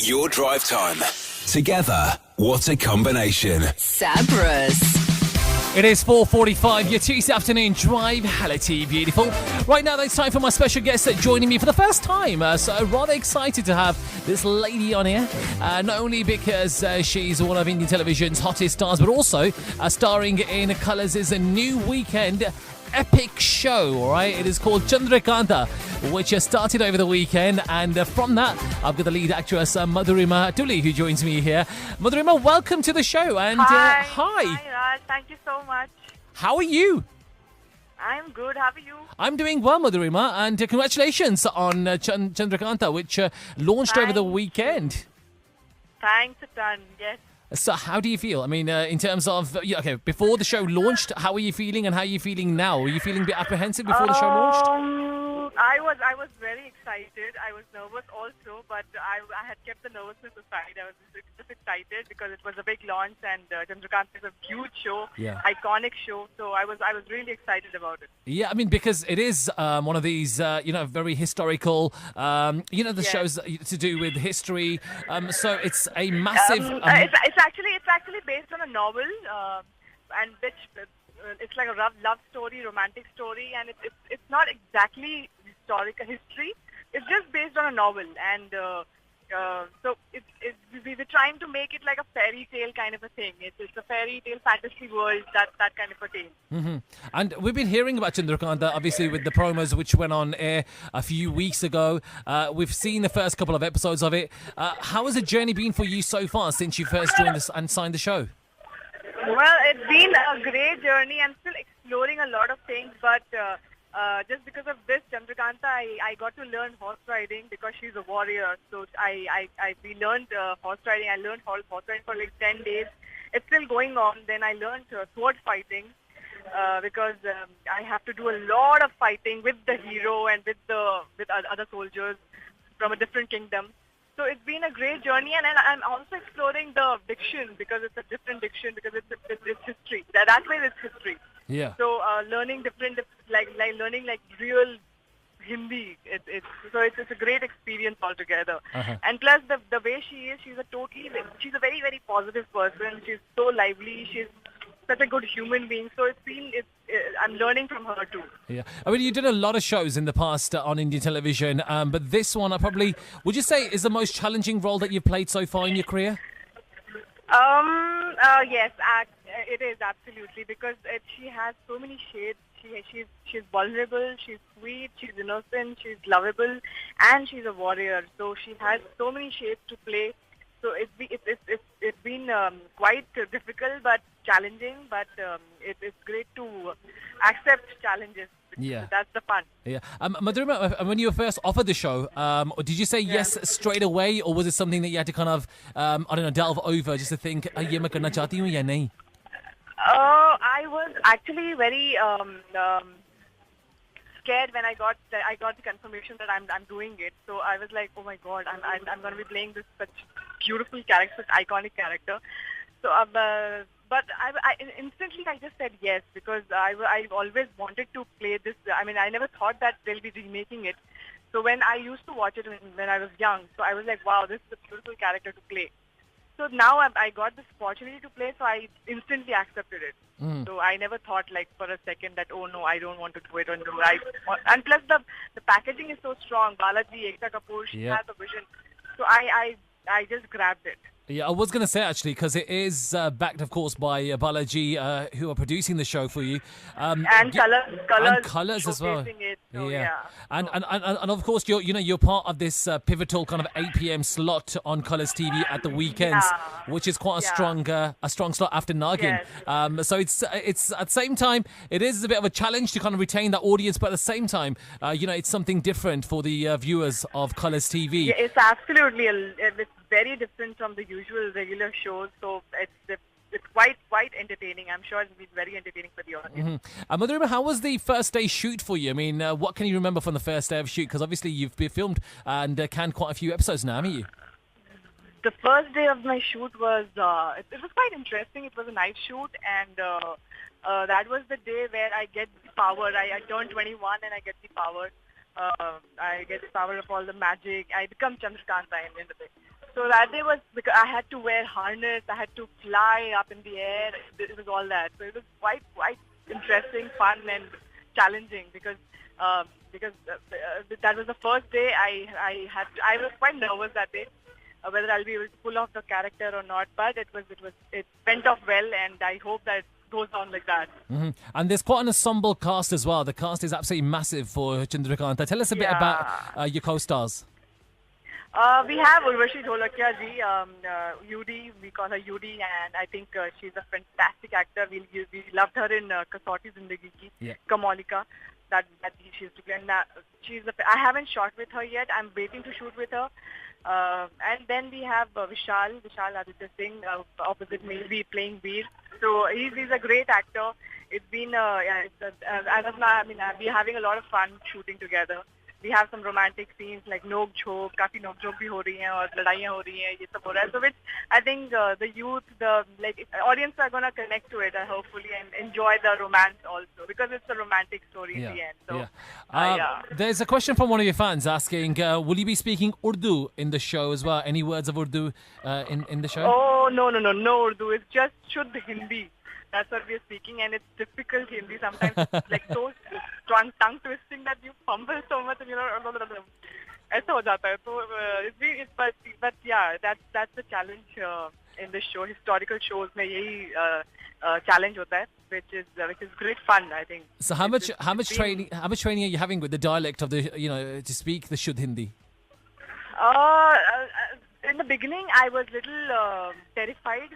your drive time. Together, what a combination. Sabras. It is 4:45, your Tuesday afternoon drive. Hello to you, beautiful. Right now, it's time for my special guest joining me for the first time. So rather excited to have this lady on here. Not only because she's one of Indian television's hottest stars, but also starring in Colours' new weekend epic show, all right? It is called Chandrakanta, which started over the weekend, and from that, I've got the lead actress, Madhurima Tuli, who joins me here. Madhurima, welcome to the show. And Hi. Hi, Raj. Thank you so much. how are you? I'm good. How are you? I'm doing well, Madhurima, and congratulations on Chandrakanta, which launched over the Thank weekend. Thanks a ton. Yes. So how do you feel? I mean, in terms of, before the show launched, how are you feeling and how are you feeling now? Were you feeling a bit apprehensive before the show launched? I was very excited. I was nervous also, but I had kept the nervousness aside. I was just excited because it was a big launch, and Chandrakant is a huge show, iconic show. So I was really excited about it. Yeah, I mean, because it is one of these, very historical, the shows to do with history. So it's a massive. It's actually based on a novel, and which it's like a love story, romantic story, and it's not exactly historical history. It's just based on a novel, and so we were trying to make it like a fairy tale kind of a thing. It's a fairy tale fantasy world, that kind of a tale. Mm-hmm. And we've been hearing about Chandrakanta, obviously, with the promos which went on air a few weeks ago. We've seen the first couple of episodes of it. How has the journey been for you so far since you first joined us and signed the show? Well, it's been a great journey. I'm still exploring a lot of things, but just because of this Chandrakanta, I got to learn horse riding because she's a warrior. So we learned horse riding. I learned horse riding for like 10 days. It's still going on. Then I learned sword fighting because I have to do a lot of fighting with the hero and with other soldiers from a different kingdom. So it's been a great journey, and I'm also exploring the diction because it's a different diction because it's history. That way it's history. Yeah. So learning different, learning real Hindi. It's a great experience altogether. Uh-huh. And plus the way she is, she's a very, very positive person. She's so lively. She's such a good human being. So I'm learning from her too. Yeah, I mean, you did a lot of shows in the past on Indian television, but this one, would you say, is the most challenging role that you've played so far in your career? Yes, it is absolutely, because she has so many shades. She's vulnerable, she's sweet, she's innocent, she's lovable, and she's a warrior. So she has so many shades to play. So it's been quite difficult but challenging, but it's great to accept challenges. Yeah. That's the fun. Yeah. Madhurima, when you were first offered the show, did you say yes straight away, or was it something that you had to kind of, delve over just to think, ye main karna chahti hu ya nahi? I was actually very scared when I got the confirmation that I'm doing it. So I was like, oh my God, I'm going to be playing this such beautiful character, such iconic character. So, but I instantly I just said yes, because I always wanted to play this. I mean, I never thought that they'll be remaking it. So when I used to watch it when I was young, so I was like, wow, this is a beautiful character to play. So now I got this opportunity to play, so I instantly accepted it. So I never thought for a second that, oh no, I don't want to do it. And plus the packaging is so strong. Balaji, Ekta Kapoor, she has a vision. So I just grabbed it. Yeah, I was going to say, actually, because it is backed, of course, by Balaji, who are producing the show for you. And Colours as well. It, so yeah. And of course, you're part of this pivotal kind of 8 p.m. slot on Colours TV at the weekends, which is quite a strong slot after Nagin. Yes. So it's at the same time, it is a bit of a challenge to kind of retain that audience, but at the same time, it's something different for the viewers of Colours TV. Yeah, it's absolutely it's very different from the usual regular shows, so it's quite entertaining. I'm sure it'll be very entertaining for the audience. Madhurima, how was the first day shoot for you? I mean, what can you remember from the first day of shoot? Because obviously you've been filmed and canned quite a few episodes now, haven't you? The first day of my shoot was it was quite interesting. It was a night shoot, and that was the day where I get the power. I turned 21 and I get the power. I get the power of all the magic. I become Chandrakanta in the day. So that day was because I had to wear harness, I had to fly up in the air. It was all that. So it was quite interesting, fun, and challenging because that was the first day I was quite nervous that day whether I'll be able to pull off the character or not. But it went off well, and I hope that it goes on like that. Mm-hmm. And there's quite an ensemble cast as well. The cast is absolutely massive for Chandrakanta. Tell us a bit about your co-stars. We have Urvashi Dholakia ji, Yudi, we call her Yudi, and I think she's a fantastic actor. We loved her in Kasauti Zindagi Ki, Kamalika, that she's to play. And I haven't shot with her yet. I'm waiting to shoot with her. And then we have Vishal Aditya Singh opposite me, playing Veer. So he's a great actor. It's been, as of now, we're having a lot of fun shooting together. We have some romantic scenes like Nok Jhok, काफी Nok Jhok भी हो रही हैं और लड़ाइयाँ हो रही हैं, ये सब हो रहा है. So which I think the youth, audience are gonna connect to it hopefully and enjoy the romance also because it's a romantic story in the end. So there's a question from one of your fans asking, will you be speaking Urdu in the show as well? Any words of Urdu in the show? Oh no Urdu. It's just Shuddh Hindi. That's what we're speaking, and it's difficult Hindi. Sometimes it's like so tongue twisting that you fumble so much, and ऐसा हो जाता है. So but yeah, that's the challenge in this show. Historical shows में यही challenge होता है, which is great fun, I think. So how much training are you having with the dialect of the to speak the Shuddh Hindi? In the beginning, I was little terrified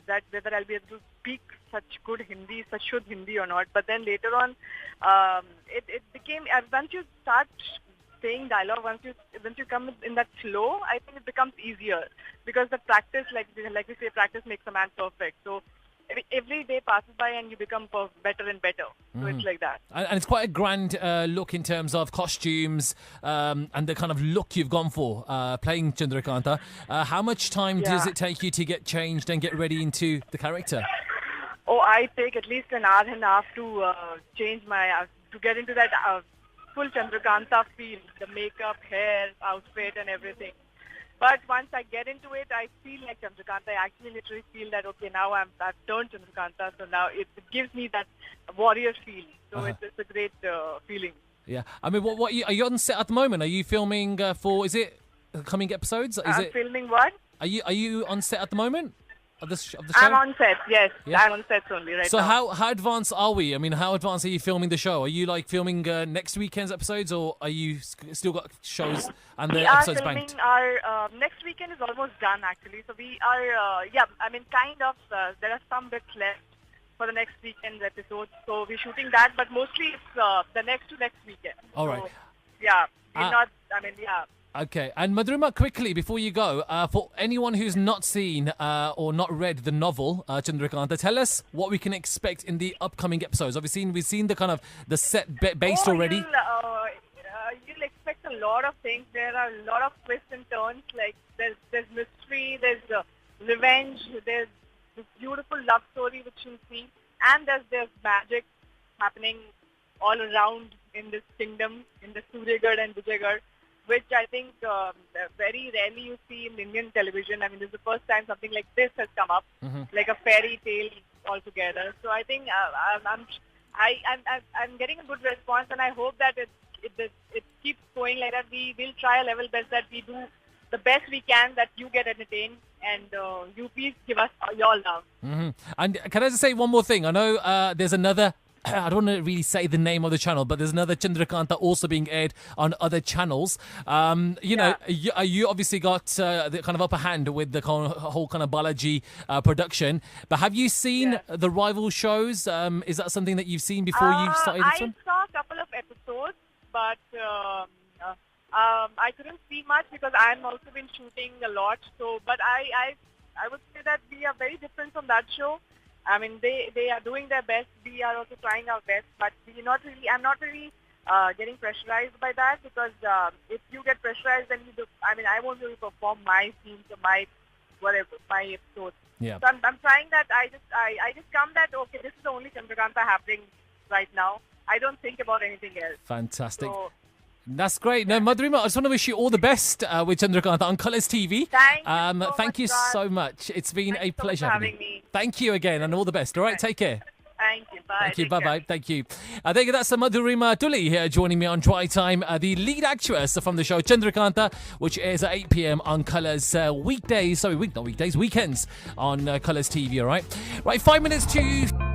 that whether I'll be able to speak such good Hindi, such Shuddh Hindi or not. But then later on, it became, once you start saying dialogue, once you come in that flow, I think it becomes easier because the practice, like we say, practice makes a man perfect. So every day passes by and you become better and better. So it's like that. And it's quite a grand look in terms of costumes and the kind of look you've gone for playing Chandrakanta. How much time does it take you to get changed and get ready into the character? Oh, I take at least an hour and a half to change to get into that full Chandrakanta feel, the makeup, hair, outfit and everything. But once I get into it, I feel like Chandrakanta. I actually literally feel that, okay, now I've turned Chandrakanta, so now it gives me that warrior feel. So it's a great feeling. Yeah. I mean, what are you on set at the moment? Are you filming for, is it coming episodes? Filming what? Are you on set at the moment? Of the show? I'm on set, yes. Yeah. I'm on set only right now. So how advanced are we? I mean, how advanced are you filming the show? Are you like filming next weekend's episodes, or are you still got shows and the episodes banked? Our next weekend is almost done actually. So we are, kind of, there are some bits left for the next weekend's episodes. So we're shooting that, but mostly it's the next weekend. All right. Yeah, Okay, and Madhurima, quickly before you go, for anyone who's not seen or not read the novel Chandrakanta, tell us what we can expect in the upcoming episodes. We've seen the kind of the set based already. You'll expect a lot of things. There are a lot of twists and turns. Like there's mystery, there's revenge, there's this beautiful love story which you'll see, and there's magic happening all around in this kingdom, in the Suryagarh and Vijaygarh, which I think very rarely you see in Indian television. I mean, this is the first time something like this has come up, like a fairy tale altogether. So I think I'm getting a good response, and I hope that it keeps going like that. We will try a level best that we do the best we can, that you get entertained, and you please give us your love. And can I just say one more thing? I know there's another. I don't want to really say the name of the channel, but there's another Chandrakanta also being aired on other channels. You obviously got the kind of upper hand with the whole kind of Balaji production. But have you seen the rival shows? Is that something that you've seen before you started this one? I saw a couple of episodes, but I couldn't see much because I'm also been shooting a lot. So, but I would say that we are very different from that show. I mean, they are doing their best. We are also trying our best, but I'm not really getting pressurized by that, because if you get pressurized, then I won't be able to perform my scenes or my episodes. Yeah. So I'm trying that. I just come that, okay, this is the only Chandrakanta happening right now. I don't think about anything else. Fantastic. So, That's great. No, Madhurima, I just want to wish you all the best with Chandrakanta on Colours TV. Thank you So much. It's been a pleasure for having having you. me. Thank you again, and all the best. All right, take care. Thank you. Bye. Thank you. Take care. Bye-bye. Thank you. There you go. That's Madhurima Tuli here joining me on Drive Time, the lead actress from the show Chandrakanta, which airs at 8 p.m. on Colours weekdays. Sorry, not weekdays, weekends on Colours TV, all right? Right, 5 minutes to...